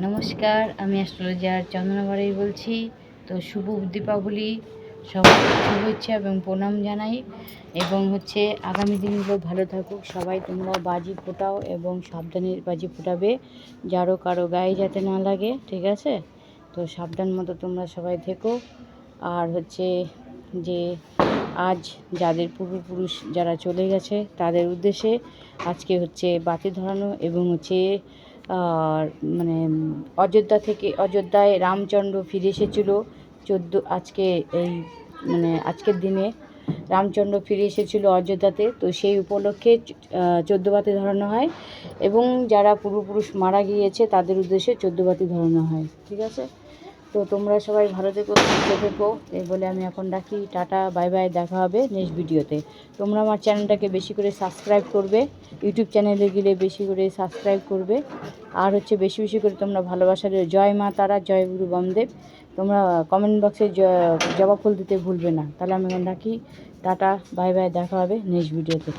নমস্কার, আমি অ্যাস্ট্রোলজার চন্দনা বাড়াই বলছি। তো শুভ দীপাবলি, সবাইকে শুভেচ্ছা এবং প্রণাম জানাই। এবং আগামী দিনগুলো ভালো থাকুক। সবাই তোমরা বাজি ফোটাও এবং সাবধানে বাজি ফোটাবে, যারও কারো গায়ে যাতে না লাগে, ঠিক আছে? তো সাবধান মতো তোমরা সবাই থেকো। আর যে আজ যাদের পূর্বপুরুষ যারা চলে গেছে তাদের উদ্দেশ্যে আজকে বাতি ধরানো এবং আর মানে অযোধ্যায় রামচন্দ্র ফিরে এসেছিলো আজকের দিনে রামচন্দ্র ফিরে এসেছিলো অযোধ্যাতে। তো সেই উপলক্ষে 14 বাতি ধরানো হয় এবং যারা পূর্বপুরুষ মারা গিয়েছে তাদের উদ্দেশ্যে 14 বাতি ধরানো হয়, ঠিক আছে? তো তোমরা সবাই ভালো থেকো, সুস্থ থেকো, এই বলে আমি এখন রাখি। টাটা, বাই বাই, দেখা হবে নেক্সট ভিডিওতে। তোমরা আমার চ্যানেলটাকে বেশি করে সাবস্ক্রাইব করবে, ইউটিউব চ্যানেলে গেলে বেশি করে সাবস্ক্রাইব করবে। আর বেশি বেশি করে তোমরা ভালোবাসার জয় মা তারা, জয় গুরু বামদেব তোমরা কমেন্ট বক্সে জবা ফুল দিতে ভুলবে না। তাহলে আমি এখন রাখি। টাটা, বাই বাই, দেখা হবে নেক্সট ভিডিওতে।